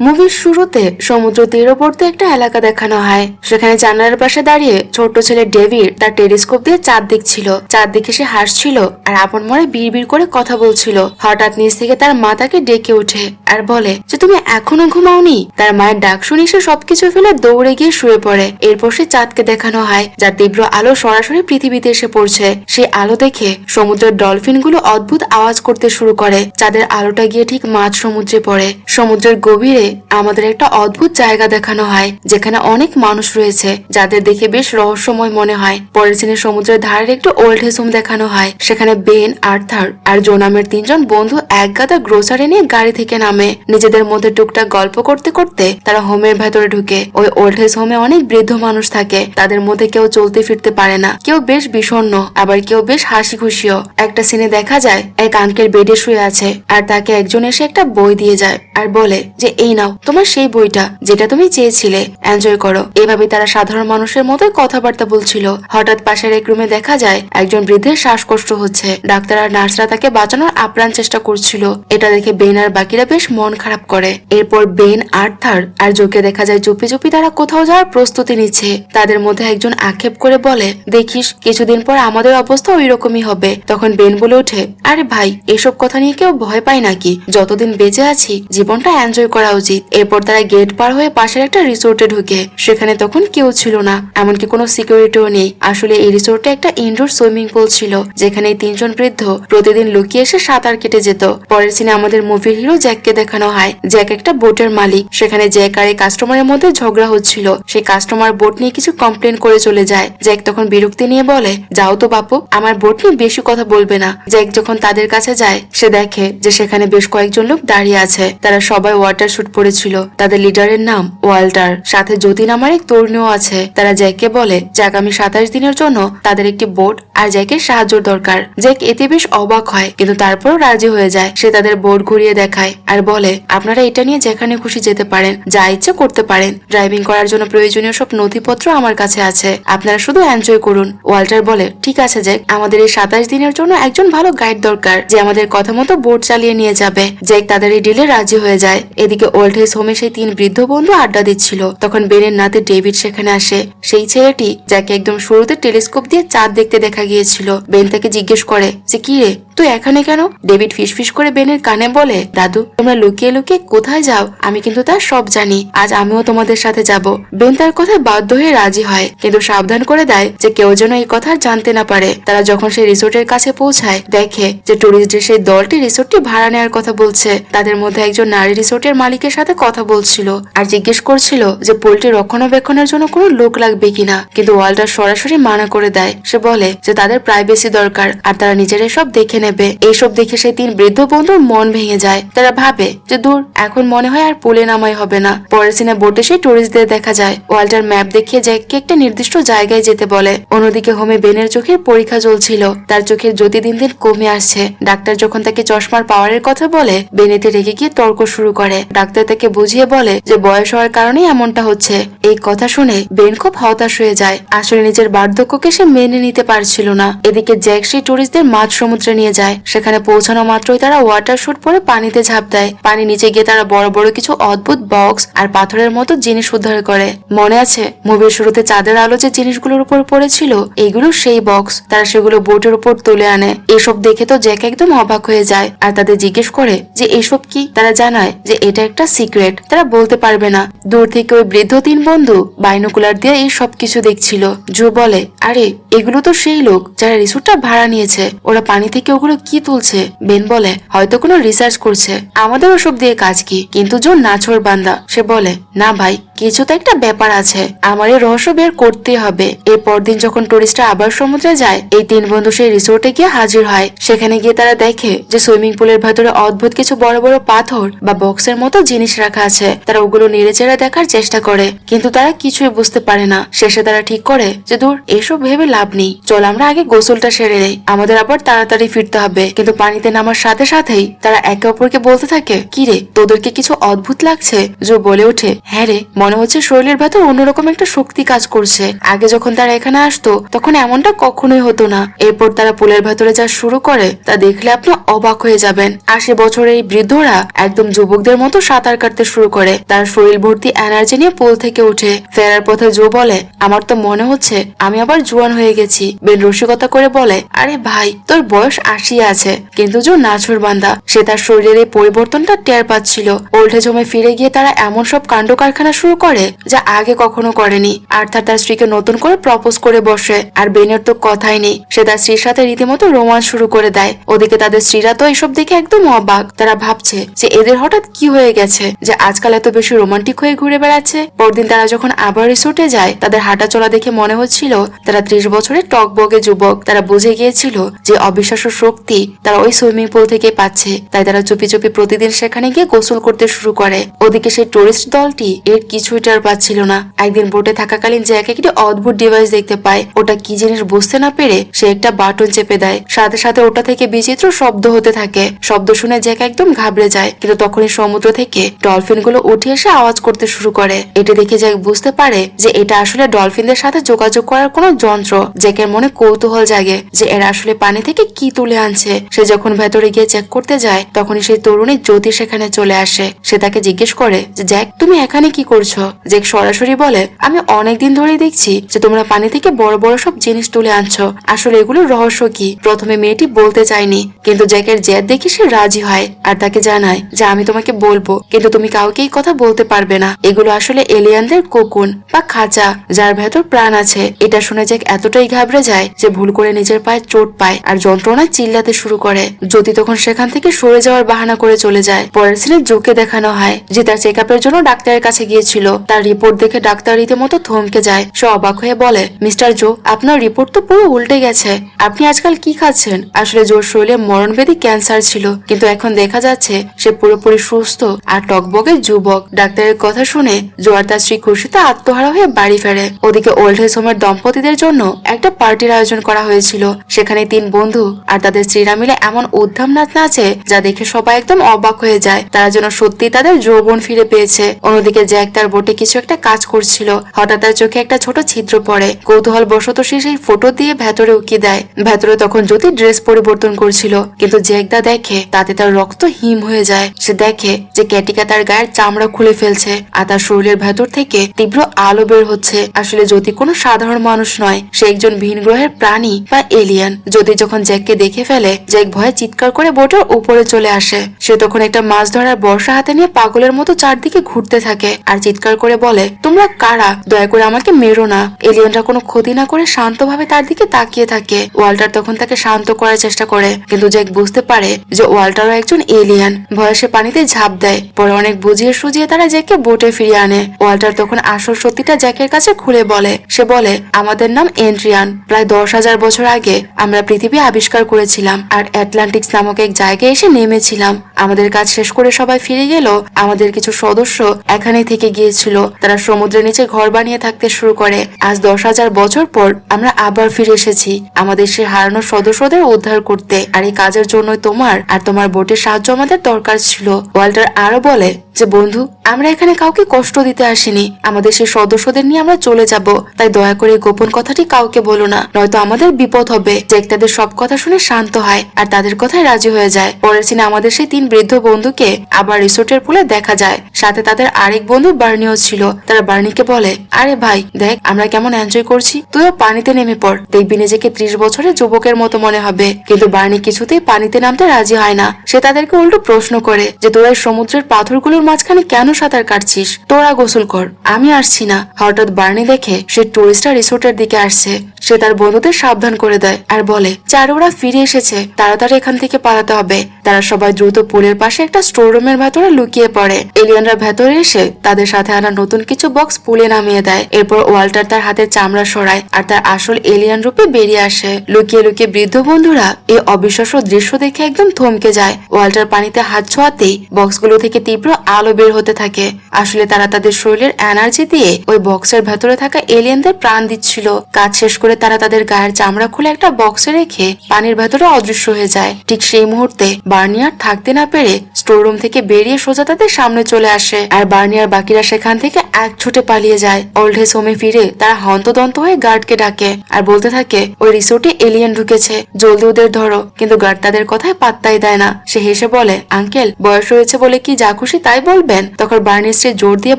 মুভির শুরুতে সমুদ্র তীরবর্তী একটা এলাকা দেখানো হয়। সেখানে জানালার পাশে দাঁড়িয়ে ছোট্ট ছেলে ডেভিড তার টেলিস্কোপ দিয়ে চাঁদ দেখছিল। চাঁদ দেখে সে হাসছিল আর আপন মনে বিড়বিড় করে কথা বলছিল। হঠাৎ নিচ থেকে তার মা তাকে ডেকে ওঠে আর বলে যে তুমি এখনো ঘুমাওনি। তার মায়ের ডাক শুনে সে সবকিছু ফেলে দৌড়ে গিয়ে শুয়ে পড়ে। এরপর সে চাঁদকে দেখানো হয় যার তীব্র আলো সরাসরি পৃথিবীতে এসে পড়ছে। সেই আলো দেখে সমুদ্রের ডলফিন গুলো অদ্ভুত আওয়াজ করতে শুরু করে। চাঁদের আলোটা গিয়ে ঠিক মাঝ সমুদ্রে পড়ে। সমুদ্রের গভীরে আমাদের একটা অদ্ভুত জায়গা দেখানো হয় যেখানে অনেক মানুষ রয়েছে যাদের দেখে বেশ রহস্যময় মনে হয়। পরের সিনে সমুদ্রের ধারের একটু ওল্ড এজ হোম দেখানো হয়। সেখানে বেন, আর্থার আর জো নামের তিনজন বন্ধু এক গাদা গ্রোসারি নিয়ে গাড়ি থেকে নামে। নিজেদের মধ্যে টুকটাক গল্প করতে করতে তারা হোমের ভেতরে ঢুকে। ওই ওল্ড এজ হোমে অনেক বৃদ্ধ মানুষ থাকে। তাদের মধ্যে কেউ চলতে ফিরতে পারে না, কেউ বেশ বিষণ্ণ, আবার কেউ বেশ হাসি খুশিও। একটা সিনে দেখা যায় এক আঙ্কেল বেডে শুয়ে আছে আর তাকে একজন এসে একটা বই দিয়ে যায় আর বলে যে এই নাও তোমার সেই বইটা যেটা তুমি চেয়েছিলে, এনজয় করো। এভাবে তারা সাধারণ মানুষের মতোই কথাবার্তা বলছিল। হঠাৎ পাশের এক রুমে দেখা যায় একজন বৃদ্ধের শ্বাসকষ্ট হচ্ছে। ডাক্তার আর নার্সরা তাকে বাঁচানোর আপ্রাণ চেষ্টা করছিল। এটা দেখে বেন আর বাকিরা বেশ মন খারাপ করে। এরপর বেন, আর্থার আর জোকে দেখা যায় চুপি চুপি তারা কোথাও যাওয়ার প্রস্তুতি নিচ্ছে। তাদের মধ্যে একজন আক্ষেপ করে বলে দেখিস কিছুদিন পর আমাদের অবস্থা ওই রকমই হবে। তখন বেন বলে ওঠে আরে ভাই এসব কথা নিয়ে কেউ ভয় পায় নাকি? যতদিন বেঁচে আছি জীবনটা এনজয় করা উচিত। এরপর তারা গেট পার হয়ে পাশের একটা রিসোর্টে ঢুকে। সেখানে তখন কেউ ছিল না, এমনকি কোনো সিকিউরিটিও নেই। আসলে এই রিসোর্টে একটা ইনডোর সুইমিং পুল ছিল যেখানে এই তিনজন বৃদ্ধ প্রতিদিন লুকিয়ে এসে সাঁতার কেটে যেত। পরের সিনে আমাদের মুভির হিরো জ্যাককে দেখানো হয়। জ্যাক একটা বোটের মালিক। সেখানে জ্যাক আর এই কাস্টমারের মধ্যে ঝগড়া হচ্ছিল। সেই কাস্টমার বোট নিয়ে কিছু কমপ্লেন করে চলে যায়। জ্যাক তখন বিরক্তি নিয়ে বলে যাও তো বাপু, আমার বোট নিয়ে বেশি কথা বলবে না। জ্যাক যখন তাদের কাছে যায় সে দেখে যে সেখানে বেশ কয়েকজন লোক দাঁড়িয়ে আছে। তারা সবাই ওয়াটার শুট পরেছিল। তাদের লিডারের নাম ওয়াল্টার, সাথে যতীন আমার এক তরুণীও আছে। তারা জ্যাককে বলে যে আগামী 27 দিনের জন্য তাদের একটি বোট আর জ্যাকের সাহায্য দরকার। জ্যাক এতে বেশ অবাক হয় কিন্তু তারপরও রাজি হয়ে যায়। সে তাদের বোট ঘুরিয়ে দেখায় আর বলে আপনারা এটা নিয়ে যেখানে খুশি যেতে পারেন, যা ইচ্ছে করতে পারেন। ড্রাইভিং করার জন্য প্রয়োজনীয় সব নথিপত্র আমার কাছে আছে, আপনারা শুধু এনজয় করুন। ওয়াল্টার বলে ঠিক আছে জ্যাক, আমাদের এই 27 দিনের জন্য একজন ভালো গাইড দরকার যে আমাদের কথা মতো বোট চালিয়ে নিয়ে যাবে। জ্যাক তাদের এই ডিলে রাজি হয়ে যায়। এদিকে ওল্ড এজ হোমে সেই তিন বৃদ্ধ বন্ধু আড্ডা দিচ্ছিল। তখন বেনের নাতি ডেভিড সেখানে আসে। সেই ছেলেটি যাকে একদম শুরুতে টেলিস্কোপ দিয়ে চাঁদ দেখতে দেখা গিয়েছিল। বেন তাকে জিজ্ঞেস করে যে কি রে তুই এখানে কেন? ডেভিড ফিসফিস করে বেনের কানে বলে দাদু তোমরা লুকিয়ে লুকিয়ে কোথায় যাও আমি কিন্তু তার সব জানি, আজ আমিও তোমাদের সাথে যাব। বেন তার কথায় বাধ্য হয়ে রাজি হয় কিন্তু সাবধান করে দেয় যে কেউ যেন এই কথা জানতে না পারে। তারা যখন সেই রিসোর্টের কাছে পৌঁছায় দেখে যে টুরিস্টদের সেই দলটি রিসোর্টটি ভাড়া নেওয়ার কথা বলছে। তাদের মধ্যে একজন নারী রিসোর্টের মালিকের সাথে কথা বলছিল আর জিজ্ঞেস করছিল যে পুলটি রক্ষণাবেক্ষণের জন্য কোনো লোক লাগবে কিনা। কিন্তু ওয়াল্টার সরাসরি মানা করে দেয়। সে বলে যে তাদের প্রাইভেসি দরকার আর তারা নিজেরাই সব দেখে নেবে। এইসব দেখে সেই তিন বৃদ্ধ বন্ধুর মন ভেঙে যায়। তারা ভাবে যে দূর এখন মনে হয় আর পুলে নামাই হবে না। পরের সিনে বোটে সেই টুরিস্টদের দেখা যায়। ওয়াল্টার ম্যাপ দেখিয়ে জ্যাককে একটা নির্দিষ্ট জায়গায় যেতে বলে। অন্যদিকে হোমে বেনের চোখের পরীক্ষা চলছিল। তার চোখের জ্যোতি দিন দিন কমে আসছে। ডাক্তার যখন তাকে চশমার পাওয়ারের কথা বলে বেনেতে রেগে গিয়ে তর্ক শুরু করে। ডাক্তার তাকে বুঝিয়ে বলে যে বয়স হওয়ার কারণেই এমনটা হচ্ছে। এই কথা শুনে বেন খুব হতাশ হয়ে যায়। আসলে নিজের বার্ধক্যকে সে মেনে নিতে পারছিল না। এদিকে জ্যাক সেই টুরিস্টদের মাঝ সমুদ্রে নিয়ে যায়। সেখানে পৌঁছানো মাত্রই তারা ওয়াটার শুট পরে পানিতে ঝাঁপ দেয়। পানি নিচে গিয়ে তারা বড় বড় কিছু অদ্ভুত বক্স আর পাথরের মতো জিনিস উদ্ধার করে। মনে আছে মুভির শুরুতে চাঁদের আলো যে জিনিসগুলোর উপর পড়েছিল, এইগুলো সেই বক্স। তারা সেগুলো বোটের উপর তুলে আনে। এসব দেখে তো জ্যাক একদম অবাক হয়ে যায় আর তাদের জিজ্ঞেস করে যে এসব কি। তারা জানায় যে এটা একটা সিক্রেট, তারা বলতে পারবে না। দূর থেকে ওই বৃদ্ধ তিন বন্ধু বাইনোকুলার দিয়ে এই সব কিছু দেখছিল। জো বলে আরে এগুলো তো সেই লোক যারা রিসোর্টটা ভাড়া নিয়েছে, ওরা পানি থেকে ওগুলো কি তুলছে। বেন বলে হয়তো কোনো রিসার্চ করছে, আমাদের ওসব দিয়ে কাজ কি। কিন্তু জো নাছোড় বান্দা, সে বলে না ভাই কিছু তো একটা ব্যাপার আছে, আমার এই রহস্য বের করতে হবে। এর পরদিন যখন টুরিস্টরা আবার সমুদ্রে যায় এই তিন বন্ধু সেই রিসোর্টে গিয়ে হাজির হয়। সেখানে গিয়ে তারা দেখে যে সুইমিং পুলের ভেতরে অদ্ভুত কিছু বড় বড় পাথর বা বক্সের মতো জিনিস রাখা আছে। তারা ওগুলো নেড়েচেড়ে দেখার চেষ্টা করে কিন্তু তারা কিছুই বুঝতে পারে না। শেষে তারা ঠিক করে যে দূর এসব ভেবে লাভ নেই, চল আমরা আগে গোসলটা সেরে নেই, আমাদের আবার তাড়াতাড়ি ফিরতে হবে। কিন্তু পানিতে নামার সাথে সাথেই তারা একে অপরকে বলতে থাকে কি রে তোদেরকে কিছু অদ্ভুত লাগছে? জো বলে ওঠে হ্যাঁ রে, মনে হচ্ছে শরীরের ভেতর অন্যরকম একটা শক্তি কাজ করছে। আগে যখন তারা এখানে আসতো তখন এমনটা কখনোই হতো না। এরপর তারা পুলের ভেতরে যা শুরু করে তা দেখলে আপনি অবাক হয়ে যাবেন। 80 বছরের এই বৃদ্ধরা একদম যুবকদের মতো সাঁতার কাটতে শুরু করে। তার শরীর ভর্তি এনার্জি নিয়ে পুল থেকে উঠে ফেরার পথে জো বলে, আমার তো মনে হচ্ছে আমি আবার জোয়ান হয়ে গেছি। বেন রসিকতা করে বলে, আরে ভাই তোর বয়স 80 আছে, কিন্তু জো নাছর বান্দা। সে তার শরীরের এই পরিবর্তনটা টের পাচ্ছিল। ওল্ড এজ হোমে ফিরে গিয়ে তারা এমন সব কাণ্ড কারখানা শুরু করে যা আগে কখনো করেনি। আর্থার তার স্ত্রীকে নতুন করে প্রপোজ করে বসে, আর বেনের তো কথাই নেই। সে তার স্ত্রীর সাথে রীতিমতো রোমান্স শুরু করে দেয়। ওদিকে তাদের স্ত্রীরা তো এসব দেখে একদম অবাক। তারা ভাবছে যে এদের হঠাৎ কি হয়ে গেছে যে আজকাল এত বেশি রোমান্টিক হয়ে ঘুরে বেড়াচ্ছে। পরদিন তারা যখন আবার রিসোর্টে যায়, তাদের হাঁটা চলা দেখে মনে হচ্ছিল তারা 30 বছরের টকবগে যুবক। তারা বুঝে গিয়েছিল যে অবিশ্বাস্য শক্তি তারা ওই সুইমিং পুল থেকে পাচ্ছে। তাই তারা চুপি চুপি প্রতিদিন সেখানে গিয়ে গোসল করতে শুরু করে। ওদিকে সেই টুরিস্ট দলটি এর কিছুই টের পাচ্ছিল না। একদিন বোটে থাকাকালীন জ্যাক একটি অদ্ভুত ডিভাইস দেখতে পায়। ওটা কি জিনিস বুঝতে না পেরে সে একটা বাটন চেপে দেয়। সাথে সাথে ওটা থেকে বিচিত্র শব্দ হতে থাকে। শব্দ শুনে জ্যাক একদম ঘাবড়ে যায়, কিন্তু তখনই সমুদ্র থেকে ডলফিন গুলো উঠে এসে আওয়াজ করতে শুরু করে। এটা দেখে জ্যাক বুঝতে পারে যে এটা আসলে ডলফিনদের সাথে যোগাযোগ করার কোনো যন্ত্র। জ্যাকের মনে কৌতূহল জাগে যে এরা আসলে পানি থেকে কি তুলে আনছে। সে যখন ভেতরে গিয়ে চেক করতে যায়, তখনই সেই তরুণী জ্যোতি সেখানে চলে আসে। সে তাকে জিজ্ঞেস করে যে জ্যাক, তুমি এখানে কি করছো? জ্যাক সরাসরি বলে, আমি অনেকদিন ধরেই দেখছি যে তোমরা পানি থেকে বড় বড় সব জিনিস তুলে আনছো। আসলে এগুলোর রহস্য কি? প্রথমে মেয়েটি বলতে চায়নি, কিন্তু জ্যাকের জেদ দেখে সে রাজি হয় আর তাকে জানায় যে আমি তোমাকে বলবো, কিন্তু তুমি কাউকে এই কথা বলতে পারবে না। এগুলো আসলে এলিয়ানদের কোকুন বা খাঁচা, যার ভেতর প্রাণ আছে। এটা শুনে জ্যাক এতটাই ঘাবড়ে যায় যে ভুল করে নিজের পায়ে চোট পায় আর যন্ত্রণায় চিল্লাতে শুরু করে। জ্যোতি তখন সেখান থেকে সরে যাওয়ার বাহানা করে চলে যায়। পরের সিনে জোকে দেখানো হয় যে তার চেক আপের জন্য ডাক্তারের কাছে গিয়েছিল। তার রিপোর্ট দেখে ডাক্তার রীতিমতো থমকে যায়। সে অবাক হয়ে বলে, মিস্টার জো, আপনার রিপোর্ট তো পুরো উল্টে গেছে। আপনি আজকাল কি খাচ্ছেন? আসলে জোর শরীরে মরণবেদী ক্যান্সার ছিল, কিন্তু এখন দেখা যাচ্ছে সে পুরোপুরি সুস্থ আর টকবগে যুবক। ডাক্তারের কথা শুনে জো আর তার স্ত্রী খুশিতে আত্মহারা হয়ে বাড়ি ফেরে। ওদিকে ওল্ড এজ হোমের দম্পতিদের জন্য একটা পার্টির আয়োজন করা হয়েছিল। সেখানে 3 বন্ধু আর তাদের স্ত্রীরা মিলে এমন উদ্ধাম নাচ নাচে যা দেখে সবাই একদম অবাক হয়ে যায়। তারা যেন সত্যি তাদের যৌবন ফিরে পেয়েছে। অন্যদিকে জ্যাক তার বোটে কিছু একটা কাজ করছিল। হঠাৎ তার চোখে একটা ছোট ছিদ্র পড়ে। কৌতূহল বশত সে সেই ফটো দিয়ে ভেতরে উকি দেয়। ভেতরে তখন জ্যোতি ড্রেস পরিবর্তন করছিল, কিন্তু জ্যাকদা দেখে তাতে তার রক্ত হিম হয়ে যায়। সে দেখে যে ক্যাটিকা তার গায়ের চামড়া খুলে ফেলছে আর তার শরীরের ভেতর থেকে তীব্র আলো বের হচ্ছে। আসলে জ্যোতি কোনো সাধারণ মানুষ নয়, সে একজন ভিন গ্রহের প্রাণী বা এলিয়ান। জ্যোতি যখন জ্যাককে দেখে ফেলে, জ্যাক ভয়ে চিৎকার করে বোটের উপরে চলে আসে। সে তখন একটা মাছ ধরার বর্ষা হাতে নিয়ে পাগলের মতো চারদিকে ঘুরতে থাকে আর চিৎকার করে বলে, তোমরা কারা? দয়া করে আমাকে মেরো না। এলিয়ানরা কোনো ক্ষতি না করে শান্তভাবে তার দিকে তাকিয়ে থাকে। ওয়াল্টার তখন তাকে শান্ত করার চেষ্টা করে, কিন্তু জ্যাক বুঝতে পারে যে ওয়াল্টারও একজন এলিয়ান। ভয়ে সে পানিতে ঝাঁপ দেয়। পরে অনেক বুঝিয়ে সুজিয়ে তারা জ্যাককে বোটে ফিরিয়ে আনে। ওয়াল্টার তখন আসল সত্যিটা জ্যাকের কাছে খুলে বলে। সে বলে, আমাদের নাম এন্ট্রিয়ান। প্রায় 10,000 বছর আগে আমরা পৃথিবী আবিষ্কার করেছিলাম আর অ্যাটলান্টিক্স নামক এক জায়গায় এসে নেমেছিলাম। আমাদের কাজ শেষ করে সবাই ফিরে গেল। আমাদের কিছু সদস্য এখানেই থেকে গিয়েছিল। তারা সমুদ্রের নিচে ঘর বানিয়ে থাকতে শুরু করে। আজ 10,000 বছর পর আমরা আবার ফিরে এসেছি আমাদের সে হারানো সদস্যদের উদ্ধার করতে। আর এই কাজের জন্যই তোমার আর তোমার বোটের সাহায্য আমাদের দরকার ছিল। ওয়াল্টার আরো বলে যে, বন্ধু, আমরা এখানে কাউকে কষ্ট দিতে আসিনি। আমাদের সেই সদস্যদের নিয়ে আমরা চলে যাব। তাই দয়া করে গোপন কথাটি কাউকে বলো না, নয়তো আমাদের বিপদ হবে। জ্যাক তাদের সব কথা শুনে শান্ত হয় আর তাদের কথায় রাজি হয়ে যায়। পরের সিনে আমাদের সেই 3 বৃদ্ধ বন্ধুকে আবার রিসোর্টের পুলে দেখা যায়। সাথে তাদের আরেক বন্ধু বার্নিও ছিল। তারা বার্নিকে বলে, আরে ভাই দেখ আমরা কেমন এনজয় করছি, তুইও পানিতে নেমে পড়, দেখবি নিজেকে 30 বছরের যুবকের মতো মনে হবে। কিন্তু বার্নি কিছুতেই পানিতে নামতে রাজি হয় না। সে তাদেরকে উল্টো প্রশ্ন করে যে, তোরা সমুদ্রের পাথরগুলোর মাঝখানে কেন সাঁতার কাটছিস? তোরা গোসল কর, আমি আসছি না। হঠাৎ বার্নি দেখে সে টুরিস্টরা রিসোর্টের দিকে আসছে। সে তার বন্ধুদের সাবধান করে দেয় আর বলে, চারে ওরা ফিরে এসেছে, তাড়াতাড়ি এখান থেকে পালাতে হবে। তারা সবাই দ্রুত পুলের পাশে একটা স্টোর রুমের ভেতরে লুকিয়ে পড়ে। এলিয়ানরা ভেতরে এসে তাদের সাথে আনা নতুন কিছু বক্স পুলে নামিয়ে দেয়। এরপর ওয়াল্টার তার হাতের চামড়া সরায় আর তার আসল এলিয়ান রূপে বেরিয়ে আসে। লুকিয়ে লুকিয়ে বৃদ্ধ বন্ধুরা এই অবিশ্বাস্য দৃশ্য দেখে একদম থমকে যায়। ওয়াল্টার পানিতে হাত ছোঁয়াতেই বক্সগুলো থেকে তীব্র আলো বের হতে থাকে। আসলে তারা তাদের শরীরের এনার্জি দিয়ে ওই বক্সের ভেতরে থাকা এলিয়ানদের প্রাণ দিচ্ছিল। কাজ শেষ করে তারা তাদের গায়ের চামড়া খুলে একটা বক্সে রেখে পানির ভেতরে অদৃশ্য হয়ে যায়। ঠিক সেই মুহূর্তে বার্নিয়ার থাকতে না পেরে স্টোর রুম থেকে বেরিয়ে সোজা তাদের সামনে চলে আসে আর বার্নিয়ার বাকিরা সেখান থেকে এক ছুটে পালিয়ে যায়। ওল্ড এজ হোমে ফিরে তারা হন্তদন্ত হয়ে গার্ডকে ডাকে আর বলতে থাকে, ওই রিসোর্টে এলিয়ান ঢুকেছে, জলদি ওদের ধরো। কিন্তু গার্ড তাদের কথায় পাত্তাই দেয় না। সে হেসে বলে, আঙ্কেল, বয়স হয়েছে বলে কি যা খুশি তাই বলবেন? তখন বার্নির স্ত্রী জোর দিয়ে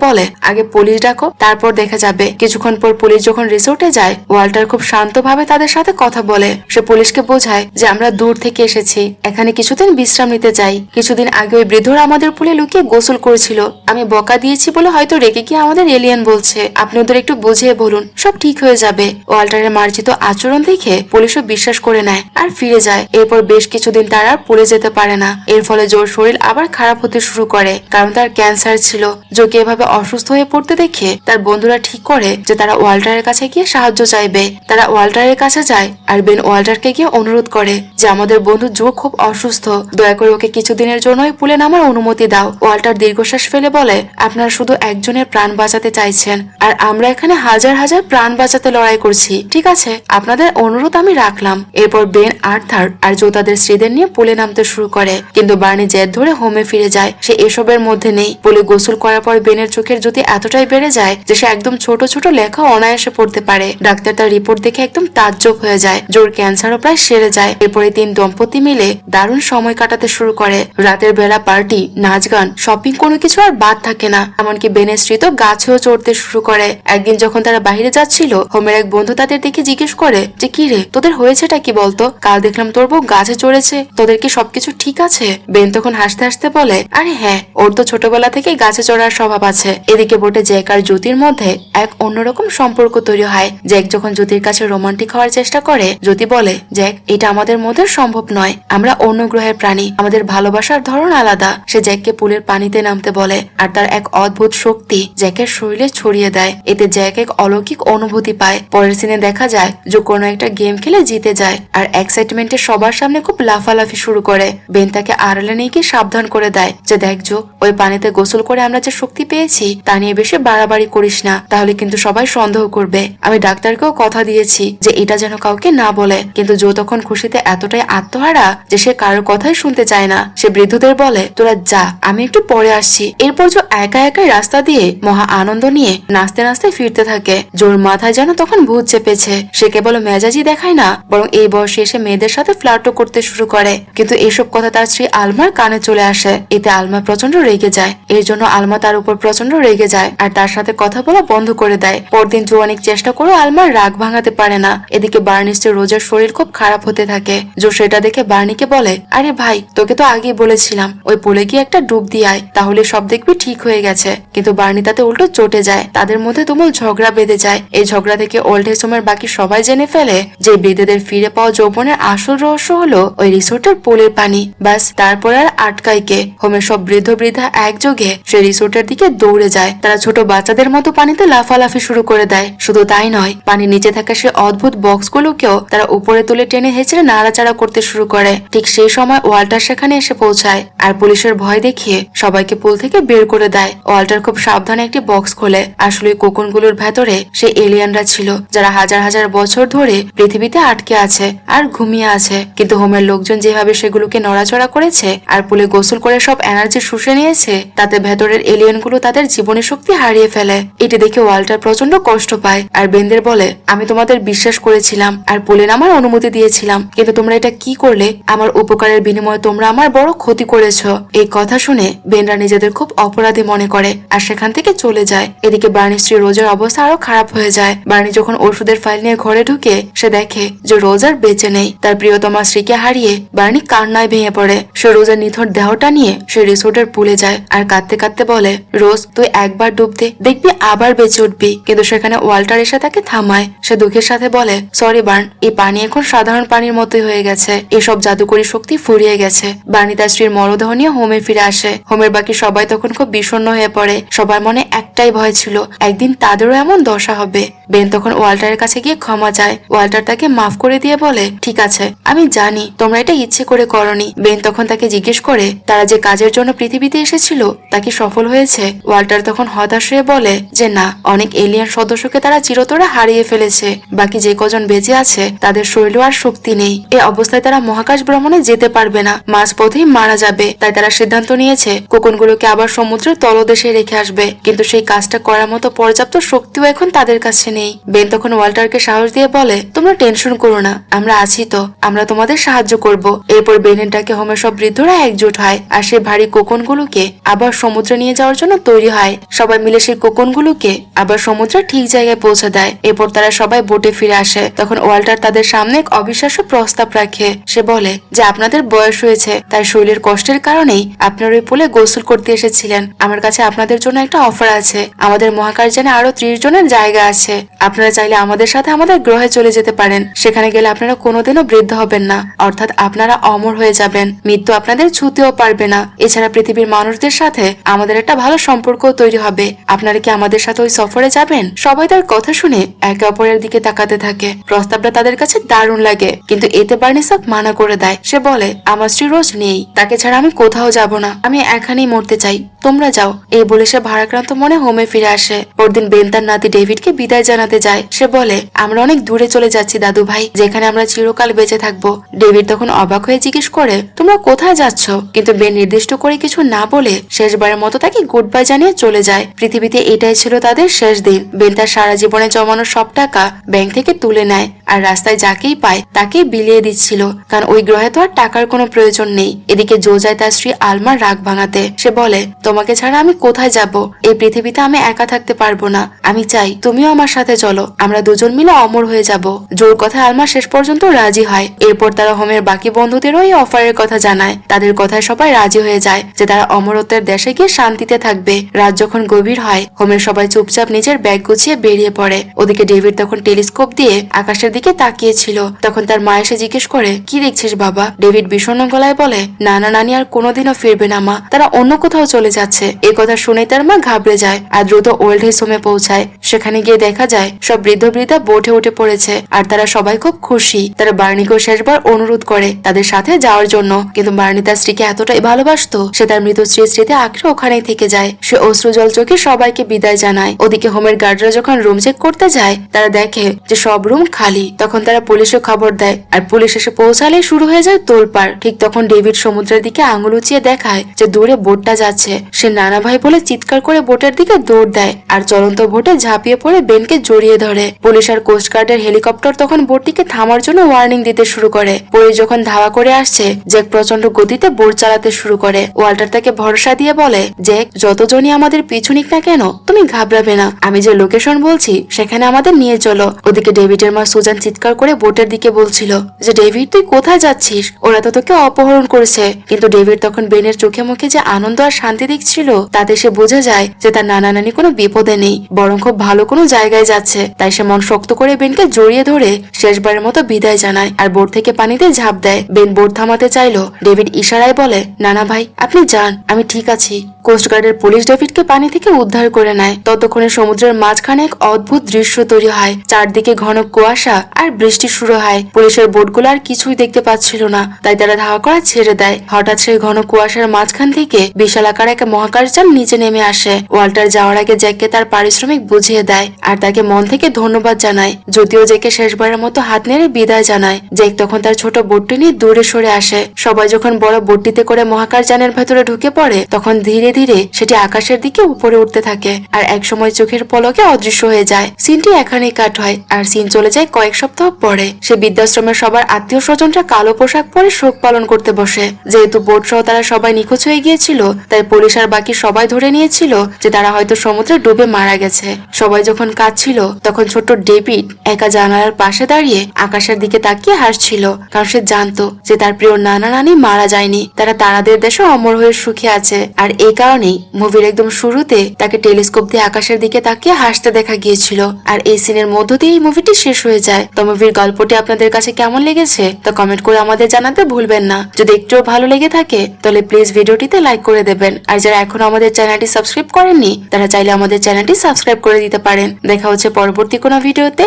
বলে, আগে পুলিশ ডাকো, তারপর দেখা যাবে। কিছুক্ষণ পর পুলিশ যখন রিসোর্টে যায়, ওয়াল্টার খুব শান্তভাবে তাদের সাথে কথা বলে। সে পুলিশকে বোঝায় যে আমরা দূর থেকে এসেছি, এখানে কিছুদিন বিশ্রাম নিতে চাই। কিছুদিন আগে ওই বৃদ্ধরা আমাদের পুলে লুকিয়ে গোসল করেছিল। আমি বকা দিয়েছি বলে হয়তো রেগে গিয়ে আমাদের এলিয়েন বলছে। আপনি ওদের একটু বুঝিয়ে বলুন, সব ঠিক হয়ে যাবে। ওয়াল্টারের মার্জিত আচরণ দেখে পুলিশও বিশ্বাস করে নেয় আর ফিরে যায়। এরপর বেশ কিছুদিন তার আর পুলে যেতে পারে না। এর ফলে জোর শরীর আবার খারাপ হতে শুরু করে, কারণ তার ক্যান্সার ছিল। জোকে এভাবে অসুস্থ হয়ে পড়তে দেখে তার বন্ধুরা ঠিক করে যে তারা ওয়াল্টারের কাছে গিয়ে সাহায্য চাইবে। তারা ওয়াল্টারের কাছে যায় আর বেন ওয়াল্টারকে গিয়ে অনুরোধ করে যে আমাদের বন্ধু জো খুব অসুস্থ, দয়া করে ওকে কিছুদিনের জন্য ওই পুলে নামার অনুমতি দাও। ওয়াল্টার দীর্ঘশ্বাস ফেলে বলে, আপনারা শুধু একজনের প্রাণ বাঁচাতে চাইছেন, আর আমরা এখানে হাজার হাজার প্রাণ বাঁচাতে লড়াই করছি। ঠিক আছে, আপনাদের অনুরোধ আমি রাখলাম। এরপর বেন, আর্থার আর জো তাদের স্ত্রীদের নিয়ে পুলে নামতে শুরু করে, কিন্তু বার্নি জেদ ধরে হোমে ফিরে যায়। সে এসবের মধ্যে নেই। পুলে গোসল করার পর বেনের চোখের জ্যোতি এতটাই বেড়ে যায় যে সে একদম ছোট ছোট লেখা অনায়াসে পড়তে পারে। ডাক্তার তার রিপোর্ট দেখে একদম তাজ্জব হয়ে যায়। জোর ক্যান্সারও প্রায় সেরে যায়। এরপরে তিন দম্পতি মিলে দারুণ সময় কাটাতে শুরু করে। রাতের বেলা পার্টি, নাচ গান, শপিং, কোনো কিছু আর বাদ থাকে না। এমনকি বেনের স্ত্রী তো গাছেও চড়তে শুরু করে। একদিন যখন তারা বাইরে যাচ্ছিল, হোমের এক বন্ধু তাদের দেখে জিজ্ঞেস করে যে, কি রে, তোদের হয়েছেটা কি বলতো? কাল দেখলাম তোর বউ গাছে চড়েছে, তোদের কি সবকিছু ঠিক আছে? বেন তখন হাসতে হাসতে বলে, আরে হ্যাঁ, ওর তো ছোটবেলা থেকে গাছে চড়ার স্বভাব আছে। এদিকে বোটে জ্যাক আর জ্যোতির মধ্যে এক অন্যরকম সম্পর্ক তৈরি হয়। জ্যাক যখন জ্যোতির কাছে রোমান্টিক হওয়ার চেষ্টা করে, জ্যোতি বলে, জ্যাক, এটা আমাদের মধ্যে সম্ভব নয়। আমরা অন্য গ্রহের প্রাণী, আমাদের ভালোবাসার ধরন আলাদা। সে জ্যাককে পুলের পানিতে নামতে বলে আর তার এক অদ্ভুত শক্তি জ্যাকের শরীরে ছড়িয়ে দেয়। এতে জ্যাক এক অলৌকিক অনুভূতি পায়। পরের সিনে দেখা যায় যে কোনো একটা গেম খেলে জিতে যায় আর এক্সাইটমেন্টে সবার সামনে খুব লাফালাফি শুরু করে। বেন তাকে আড়ালে নিয়ে গিয়ে সাবধান করে দেয় যে, দেখ জো, ওই পানিতে গোসল করে আমরা যে শক্তি পেয়েছি তা নিয়ে বেশি বাড়াবাড়ি করিস না, তাহলে কিন্তু সবাই সন্দেহ করবে। আমি ডাক্তারকেও কথা দিয়েছি যে এটা যেন কাউকে না বলে। কিন্তু জো তখন খুশিতে এতটাই আত্মহারা যে সে কারোর কথাই শুনতে চায় না। সে বৃদ্ধদের বলে, তোরা যা, আমি একটু পরে আসছি। এরপর জো একা একাই রাস্তা দিয়ে মহা আনন্দ নিয়ে নাচতে নাচতে ফিরতে থাকে। জোর মাথায় যেন তখন ভূত চেপেছে। সে কেবল মেজাজি দেখায় না, বরং এই বয়সে এসে মেয়েদের সাথে ফ্লার্টও করতে শুরু করে। কিন্তু এসব কথা তার স্ত্রী আলমার কানে চলে আসে। এতে আলমা প্রচন্ড রেগে যায়। এর জন্য আলমা তার উপর প্রচন্ড রেগে যায় আর তার সাথে কথা বলা বন্ধ করে দেয়। পরদিন জো অনেক চেষ্টা করে আলমার রাগ ভাঙাতে পারে না। এদিকে বার্নির স্ত্রী রোজার শরীর খুব খারাপ হতে থাকে। জো সেটা দেখে বার্নিকে বলে, আরে ভাই, তোকে তো আগেই বলেছিলাম ওই পুলে গিয়ে একটা ডুব দিয়ে আয়, তাহলে সব দেখবি ঠিক হয়ে গেছে। কিন্তু বার্নি তাতে উল্টো চটে যায়। তাদের মধ্যে তুমুল ঝগড়া বেঁধে যায়। এই ঝগড়া থেকে ওল্ড হোমের বাকি সবাই জেনে ফেলে যে বৃদ্ধদের ফিরে পাওয়া যৌবনের আসল রহস্য হলো ওই রিসোর্টের পুলের পানি। ব্যাস, তারপর আর আটকায় কে? হোমের সব বৃদ্ধ বৃদ্ধা একযোগে সে রিসোর্টের দিকে দৌড়ে যায়। তারা ছোট বাচ্চাদের মতো পানিতে লাফালাফি শুরু করে দেয়। শুধু তাই নয়, পানির নিচে থাকা সে অদ্ভুত বক্সগুলোকেও তারা উপরে তুলে টেনে হেঁচড়ে নাড়াচাড়া করতে শুরু করে। ঠিক সেই সময় ওয়াল্টার সেখানে এসে পৌঁছায় আর পুলিশের ভয় দেখিয়ে সবাইকে পুল থেকে বের করে দেয়। ওয়াল্টার খুব সাবধানে একটি বক্স খোলে। আসলে কোকনগুলোর ভেতরে সে এলিয়ানরা ছিল যারা হাজার হাজার বছর ধরে পৃথিবীতে আটকে আছে আর ঘুমিয়ে আছে। কিন্তু হোমের লোকজন যেভাবে সেগুলোকে নড়াচড়া করেছে আর পুলে গোসল করে সব এনার্জি শুষে নিয়েছে, তাতে ভেতরের এলিয়েনগুলো তাদের জীবনী শক্তি হারিয়ে ফেলে। এটি দেখে ওয়াল্টার প্রচন্ড কষ্ট পায় আর বেনদের বলে, আমি তোমাদের বিশ্বাস করেছিলাম আর পুলে নামার অনুমতি দিয়েছিলাম, কিন্তু তোমরা এটা কি করলে? আমার উপকারের বিনিময়ে তোমরা আমার বড় ক্ষতি করেছো। এই কথা শুনে বেনরা নিজেদের খুব অপরাধী মনে করে আর সেখান থেকে চলে যায়। এদিকে বার্নির স্ত্রী রোজার অবস্থা আরো খারাপ হয়ে যায়। বার্নি যখন ওষুধের ফাইল নিয়ে ঘরে ঢুকে, সে দেখে যে রোজার বেঁচে নেই। তার প্রিয়তমা স্ত্রীকে হারিয়ে বার্নি কান্নায় ভেঙে পড়ে। সে রোজার নিথর দেহটা নিয়ে সে রিসোর্টের পুলে যায় আর কাঁদতে কাঁদতে বলে, রোজ, তুই একবার ডুব দে, দেখবি আবার বেঁচে উঠবি। কিন্তু সেখানে ওয়াল্টার এসে তাকে থামায়। সে দুঃখের সাথে বলে, সরি বার্ন, এই পানি এখন সাধারণ পানির মতোই হয়ে গেছে। এসব জাদুকরী শক্তি ফুরিয়ে গেছে। বার্নি তার স্ত্রীর মরদেহ নিয়ে হোমে ফিরে আসে। হোমের বাকি সবাই তখন খুব বিষণ্ণ হয়ে পড়ে। সবার মনে একটাই ভয় ছিল, একদিন তাদেরও এমন দশা হবে। বেন তখন ওয়াল্টারের কাছে গিয়ে ক্ষমা চায়। ওয়াল্টার তাকে মাফ করে দিয়ে বলে, ঠিক আছে, আমি জানি তোমরা এটা ইচ্ছে করে করনি। বেন তখন তাকে জিজ্ঞেস করে তারা যে কাজের জন্য পৃথিবীতে এসেছিল তা কি সফল হয়েছে? ওয়াল্টার তখন হতাশ হয়ে বলে যে না, অনেক এলিয়ান সদস্যকে তারা চিরতরে হারিয়ে ফেলেছে। বাকি যে কজন বেঁচে আছে তাদের শরীরে আর শক্তি নেই। এই অবস্থায় তারা মহাকাশ ভ্রমণে যেতে পারবে না, মাঝপথেই মারা যাবে। তাই তারা সিদ্ধান্ত নিয়েছে কোকনগুলোকে আবার সমুদ্রের তলদেশে রেখে আসবে। কিন্তু সেই কাজটা করার মতো পর্যাপ্ত শক্তিও এখন তাদের কাছে নেই। বেন তখন ওয়াল্টারকে সাহস দিয়ে বলে, তোমরা টেনশন করো না, আমরা আছি তো, আমরা তোমাদের সাহায্য করব। এরপর বেনের ডাকে হোমের সব বৃদ্ধরা একজোট হয় আর সে ভারী কোকন কোকনগুলোকে আবার সমুদ্রে নিয়ে যাওয়ার জন্য তৈরি হয়। সবাই মিলে সেই কোকনগুলোকে আবার সমুদ্রের ঠিক জায়গায় পৌঁছে দেয়। এরপর তারা সবাই বোটে ফিরে আসে। তখন ওয়াল্টার তাদের সামনে এক অবিশ্বাস্য প্রস্তাব রাখে। সে বলে যে আপনাদের বয়স হয়েছে, তাই শরীরের কষ্টের কারণেই আপনার ওই পুলে গোসল করতে এসেছিলেন। আমার কাছে আপনাদের জন্য একটা অফার আছে। আমাদের মহাকাশযানে আরো 30 জনের জায়গা আছে। আপনারা চাইলে আমাদের সাথে আমাদের গ্রহে চলে যেতে পারেন। সেখানে গেলে আপনারা কোনোদিনও বৃদ্ধ হবেন না, অর্থাৎ আপনারা অমর হয়ে যাবেন। মৃত্যু আপনাদের ছুঁতেও পারবে না। এছাড়া পৃথিবীর মানুষদের সাথে আমাদের একটা ভালো সম্পর্ক তৈরি হবে। আপনারা কি আমাদের সাথে ওই সফরে যাবেন? সবাই তার কথা শুনে একে অপরের দিকে তাকাতে থাকে। প্রস্তাবটা তাদের কাছে দারুণ লাগে, কিন্তু এতে বার্নিসাক মানা করে দেয়। সে বলে, আমার স্ত্রী রোজ নেই, তাকে ছাড়া আমি কোথাও যাব না। আমি এখানেই মরতে চাই, তোমরা যাও। এই বলে সে ভারাক্রান্ত মনে হোমে ফিরে আসে। পরদিন বেন তার নাতি ডেভিডকে বিদায় জানাতে যায়। সে বলে, আমরা অনেক দূরে চলে যাচ্ছি দাদু ভাই, যেখানে আমরা চিরকাল বেঁচে থাকবো। ডেভিড তখন অবাক হয়ে জিজ্ঞেস করে, তোমরা কোথায় যাচ্ছ? কিন্তু বেন নির্দিষ্ট করে কিছু না বলে শেষবারের মতো তাকে গুড বাই জানিয়ে চলে যায়। পৃথিবীতে এটাই ছিল তাদের শেষ দিন। বেন তার সারা জীবনে জমানো সব টাকা ব্যাংক থেকে তুলে নেয়, আর রাস্তায় যাকেই পায় তাকেই বিলিয়ে দিচ্ছিল, কারণ ওই গ্রহে তো আর টাকার কোনো প্রয়োজন নেই। এদিকে জো যায় তার স্ত্রী আলমার রাগ ভাঙাতে। সে বলে, তোমাকে ছাড়া আমি কোথায় যাব? এই পৃথিবীতে আমি একা থাকতে পারবো না। আমি চাই তুমিও আমার সাথে চলো, আমরা দুজন মিলে অমর হয়ে যাব। জোর কথা আলমা শেষ পর্যন্ত রাজি হয়। এরপর তারা হোমের বাকি বন্ধুদেরও এই অফারের কথা জানায়। তাদের কথায় সবাই রাজি হয়ে যায় যে তারা অমরত্বের দেশে গিয়ে শান্তিতে থাকবে। রাত যখন গভীর হয়, হোমের সবাই চুপচাপ নিজের ব্যাগ গুছিয়ে বেরিয়ে পড়ে। ওদিকে ডেভিড তখন টেলিস্কোপ দিয়ে আকাশের দিকে তাকিয়েছিল। তখন তার মা এসে জিজ্ঞেস করে, কি দেখছিস বাবা? ডেভিড বিষণ্ণ গলায় বলে, নানা নানি আর কোনোদিনও ফিরবে না মা, তারা অন্য কোথাও চলে যাচ্ছে। এই কথা শুনে তার মা ঘাবড়ে যায় আর দ্রুত ওল্ড এজ হোমে পৌঁছায়। সেখানে গিয়ে দেখা যায় সব বৃদ্ধ বৃদ্ধা বোটে উঠে পড়েছে, আর তারা সবাই খুব খুশি। তারা বার্নিকেও শেষবার অনুরোধ করে তাদের সাথে যাওয়ার জন্য, কিন্তু বার্নি তার স্ত্রীকে এতটাই ভালোবাসতো সে তার মৃত স্ত্রীর স্মৃতি আঁকড়ে ওখানেই থেকে যায়। সে অশ্রু জল চোখে সবাইকে বিদায় জানায়। ওদিকে হোমের গার্ডরা যখন রুম চেক করতে যায়, তারা দেখে যে সব রুম খালি। তখন তারা পুলিশে খবর দেয়, আর পুলিশ এসে পৌঁছালে শুরু হয়ে যায় তোলপাড়। ঠিক তখন ডেভিড সমুদ্রের দিকে আঙুল উঁচিয়ে দেখায় যে দূরে বোটটা যাচ্ছে। সে নানা ভাই বলে চিৎকার করে বোটের দিকে দৌড় দেয়, আর চলন্ত বোটে ঝাঁপিয়ে পড়ে বেনকে জড়িয়ে ধরে। পুলিশ আর কোস্টগার্ডের হেলিকপ্টার তখন বোটটিকে থামার জন্য ওয়ার্নিং দিতে শুরু করে। পুলিশ যখন ধাওয়া করে আসছে, জ্যাক প্রচন্ড গতিতে বোট চালাতে শুরু করে। ওয়াল্টার তাকে ভরসা দিয়ে বলে, জ্যাক, যতজনই আমাদের পিছু নিক না কেন, তুমি ঘাবড়াবে না। আমি যে লোকেশন বলছি সেখানে আমাদের নিয়ে চলো। ওদিকে ডেভিডের মা সুজান চিৎকার করে বোটের দিকে বলছিল যে, ডেভিড তুই কোথায় যাচ্ছিস? ওরা তো তোকে অপহরণ করেছে। কিন্তু ডেভিড তখন বেনের চোখে মুখে যে আনন্দ আর শান্তি দেখছিল, তাতে সে বোঝা যায় যে তার নানা নানি কোনো বিপদে নেই, বরং খুব ভালো কোনো জায়গায় যাচ্ছে। তাই সে মন শক্ত করে বেনকে জড়িয়ে ধরে শেষবারের মতো বিদায় জানায় আর বোট থেকে পানিতে ঝাঁপ দেয়। বেন বোট থামাতে চাইলো। ডেভিড ইশারায় বলে, নানা ভাই আপনি যান, আমি ঠিক আছি। কোস্টগার্ডের পুলিশ ডেভিডকে পানি থেকে উদ্ধার করে নেয়। ততক্ষণে সমুদ্রের মাঝখানে এক অদ্ভুত দৃশ্য তৈরি হয়। চারদিকে ঘন কুয়াশা আর বৃষ্টি শুরু হয়। পুলিশের বোটগুলো আর কিছুই দেখতে পাচ্ছিল না, তাই তারা ধাওয়া করা ছেড়ে দেয়। হঠাৎ সেই ঘন কুয়াশার মাঝখান থেকে বিশাল আকার এক মহাকাশযান নিচে নেমে আসে। ওয়াল্টার যাওয়ার আগে জ্যাককে তার পারিশ্রমিক বুঝিয়ে দেয় আর তাকে মন থেকে ধন্যবাদ জানায়। যদিও জ্যাককে শেষবারের মতো হাত নেড়ে বিদায় জানায়। জ্যাক তখন তার ছোট বোটটি নিয়ে দূরে সরে আসে। সবাই যখন বড় বোটটিতে করে মহাকাশযানের ভেতরে ঢুকে পড়ে, তখন ধীরে ধীরে সেটি আকাশের দিকে উপরে উঠতে থাকে আর একসময় চোখের পলকে অদৃশ্য হয়ে যায়। সিনটি এখানেই কাট হয় আর সিন চলে যায় কয়েক সপ্তাহ পরে। সে বৃদ্ধাশ্রমের সবার আত্মীয় স্বজনরা কালো পোশাক পরে শোক পালন করতে বসে। যেহেতু বোট সহ তারা সবাই নিখোঁজ হয়ে গিয়েছিল, তাই পুলিশ আর বাকি সবাই ধরে নিয়েছিল যে তারা হয়তো সমুদ্রে ডুবে মারা গেছে। সবাই যখন কাঁদছিল, তখন ছোট্ট ডেভিড একা জানালার পাশে দাঁড়িয়ে আকাশের দিকে তাকিয়ে হাসছিল, কারণ সে জানতো যে তার প্রিয় নানা নানি মারা যায়নি, তারা তারাদের দেশে অমর হয়ে সুখে আছে। আর এই কারণেই মুভির একদম শুরুতে তাকে টেলিস্কোপ দিয়ে আকাশের দিকে তাকিয়ে হাসতে দেখা গিয়েছিল। আর এই সিনের মধ্য দিয়ে এই মুভিটি শেষ হয়ে যায়। তো মুভির গল্পটি আপনাদের কাছে কেমন লেগেছে তা কমেন্ট করে আমাদের জানাতে ভুলবেন না। যদি একটুও ভালো লেগে থাকে তাহলে প্লিজ ভিডিওটিতে লাইক করে দেবেন। আর যারা এখনো আমাদের চ্যানেলটি সাবস্ক্রাইব করেননি, তারা চাইলে আমাদের চ্যানেলটি সাবস্ক্রাইব করে দিতে পারেন। দেখা হচ্ছে পরবর্তী কোনো ভিডিওতে।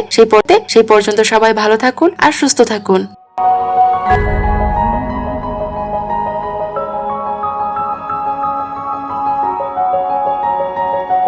সেই পর্যন্ত সবাই ভালো থাকুন আর সুস্থ থাকুন।